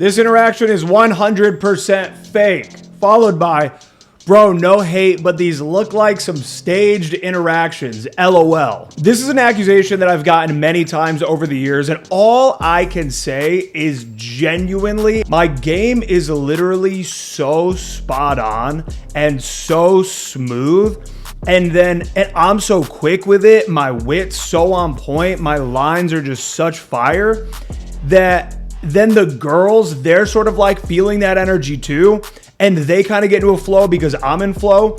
This interaction is 100% fake. Followed by, bro, no hate, but these look like some staged interactions, LOL. This is an accusation that I've gotten many times over the years, and all I can say is genuinely, my game is literally so spot on and so smooth. And I'm so quick with it, my wit's so on point, my lines are just such fire that then the girls, they're sort of like feeling that energy too. And they kind of get into a flow because I'm in flow.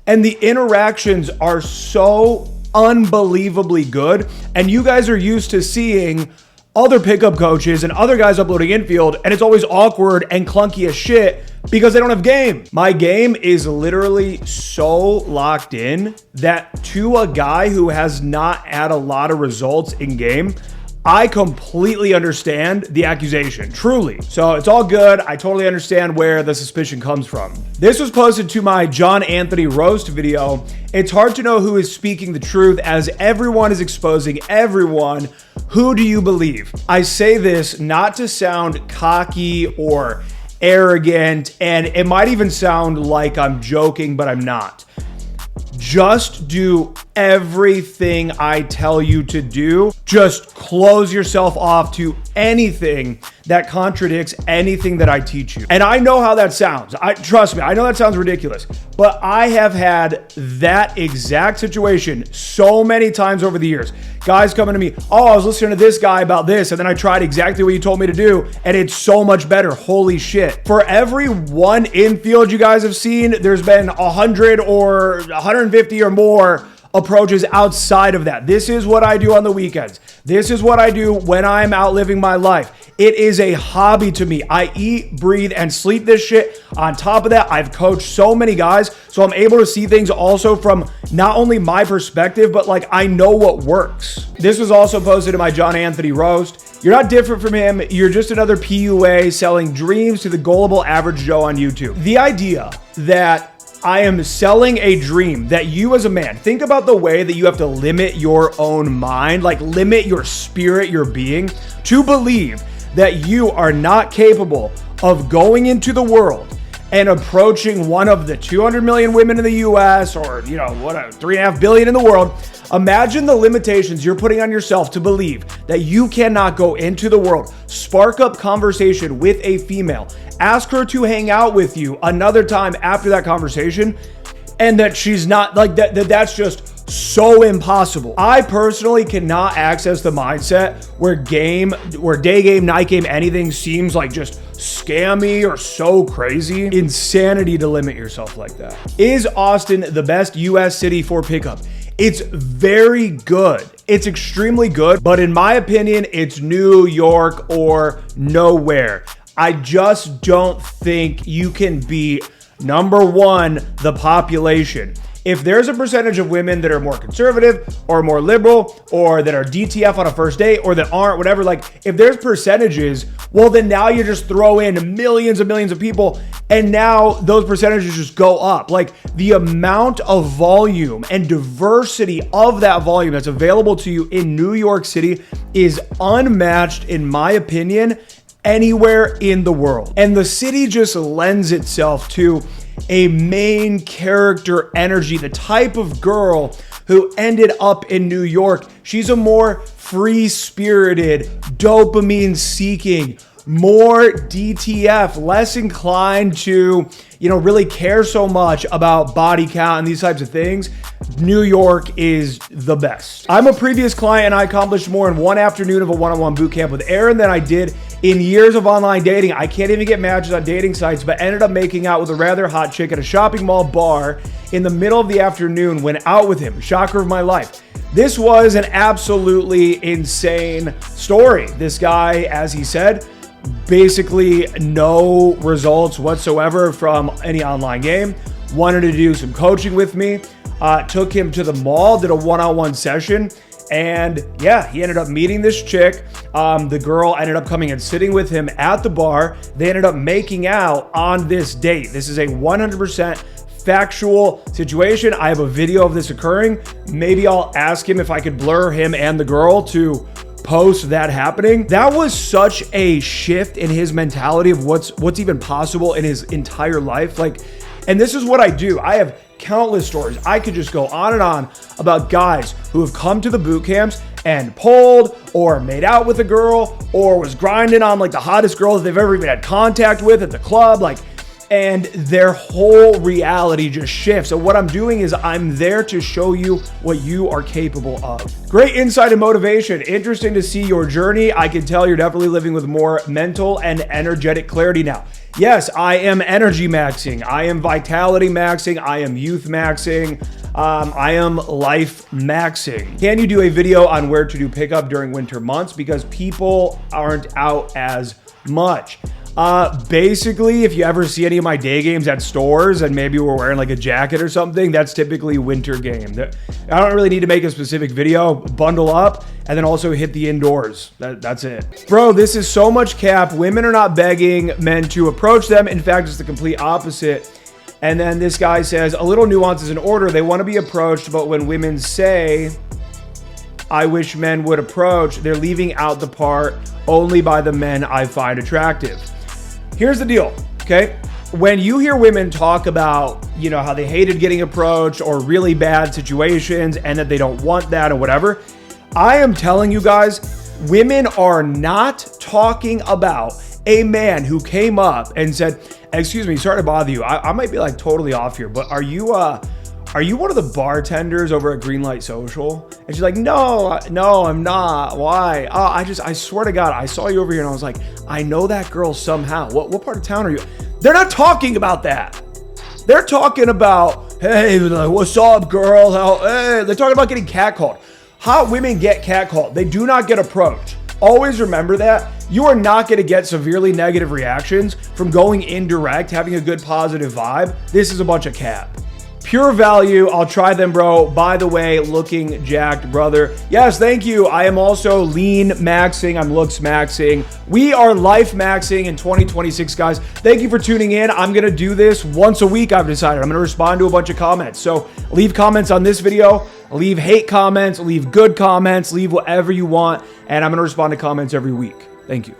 And the interactions are so unbelievably good. And you guys are used to seeing other pickup coaches and other guys uploading infield, and it's always awkward and clunky as shit because they don't have game. My game is literally so locked in that to a guy who has not had a lot of results in game, I completely understand the accusation, truly. So it's all good. I totally understand where the suspicion comes from. This was posted to my John Anthony roast video. It's hard to know who is speaking the truth as everyone is exposing everyone. Who do you believe? I say this not to sound cocky or arrogant, and it might even sound like I'm joking, but I'm not. Just do everything I tell you to do. Just close yourself off to anything that contradicts anything that I teach you. And I know how that sounds. Trust me, I know that sounds ridiculous, but I have had that exact situation so many times over the years. Guys coming to me, oh, I was listening to this guy about this, and then I tried exactly what you told me to do, and it's so much better. Holy shit. For every one infield you guys have seen, there's been 100 or 150 or more approaches outside of that. This is what I do on the weekends. This is what I do when I'm out living my life. It is a hobby to me. I eat, breathe, and sleep this shit. On top of that, I've coached so many guys, so I'm able to see things also from not only my perspective, but like I know what works. This was also posted in my John Anthony roast. You're not different from him. You're just another PUA selling dreams to the gullible average Joe on YouTube. The idea that I am selling a dream that you as a man, think about the way that you have to limit your own mind, like limit your spirit, your being, to believe that you are not capable of going into the world and approaching one of the 200 million women in the US or, 3.5 billion in the world. Imagine the limitations you're putting on yourself to believe that you cannot go into the world, spark up conversation with a female, ask her to hang out with you another time after that conversation, and that she's not like that. That's just so impossible. I personally cannot access the mindset where day game, night game, anything seems like just scammy or so crazy. Insanity to limit yourself like that. Is Austin the best US city for pickup? It's very good. It's extremely good, but in my opinion, it's New York or nowhere. I just don't think you can beat, number one, the population. If there's a percentage of women that are more conservative or more liberal or that are DTF on a first date or that aren't, whatever, like if there's percentages, well, then now you just throw in millions and millions of people and now those percentages just go up. Like the amount of volume and diversity of that volume that's available to you in New York City is unmatched, in my opinion, anywhere in the world. And the city just lends itself to a main character energy, the type of girl who ended up in New York. She's a more free-spirited, dopamine-seeking, more DTF, less inclined to, really care so much about body count and these types of things. New York is the best. I'm a previous client and I accomplished more in one afternoon of a one-on-one boot camp with Aaron than I did in years of online dating. I can't even get matches on dating sites, but ended up making out with a rather hot chick at a shopping mall bar in the middle of the afternoon. Went out with him. Shocker of my life. This was an absolutely insane story. This guy, as he said, basically no results whatsoever from any online game. Wanted to do some coaching with me. Took him to the mall, did a one-on-one session. And yeah, he ended up meeting this chick. The girl ended up coming and sitting with him at the bar. They ended up making out on this date. This is a 100% factual situation. I have a video of this occurring. Maybe I'll ask him if I could blur him and the girl to post that happening, that was such a shift in his mentality of what's even possible in his entire life. Like, and this is what I do. I have countless stories. I could just go on and on about guys who have come to the boot camps and pulled or made out with a girl or was grinding on like the hottest girl that they've ever even had contact with at the club. Like, and their whole reality just shifts. So what I'm doing is I'm there to show you what you are capable of. Great insight and motivation. Interesting to see your journey. I can tell you're definitely living with more mental and energetic clarity now. Yes, I am energy maxing. I am vitality maxing. I am youth maxing. I am life maxing. Can you do a video on where to do pickup during winter months? Because people aren't out as much. Basically, if you ever see any of my day games at stores and maybe we're wearing like a jacket or something, that's typically winter game. I don't really need to make a specific video. Bundle up and then also hit the indoors. That's it. Bro, this is so much cap. Women are not begging men to approach them. In fact, it's the complete opposite. And then this guy says, a little nuance is in order. They want to be approached, but when women say, I wish men would approach, they're leaving out the part only by the men I find attractive. Here's the deal, okay? When you hear women talk about, you know, how they hated getting approached or really bad situations and that they don't want that or whatever, I am telling you guys, women are not talking about a man who came up and said, excuse me, sorry to bother you. I might be like totally off here, but are you one of the bartenders over at Greenlight Social? And she's like, no, I'm not. Why? Oh, I swear to God, I saw you over here and I was like, I know that girl somehow. What part of town are you? They're not talking about that. They're talking about, hey, what's up, girl? Hey, they're talking about getting catcalled. How women get catcalled. They do not get approached. Always remember that. You are not going to get severely negative reactions from going indirect, having a good positive vibe. This is a bunch of cap. Pure value. I'll try them, bro. By the way, looking jacked, brother. Yes, thank you. I am also lean maxing. I'm looks maxing. We are life maxing in 2026, guys. Thank you for tuning in. I'm going to do this once a week, I've decided. I'm going to respond to a bunch of comments. So leave comments on this video. Leave hate comments. Leave good comments. Leave whatever you want. And I'm going to respond to comments every week. Thank you.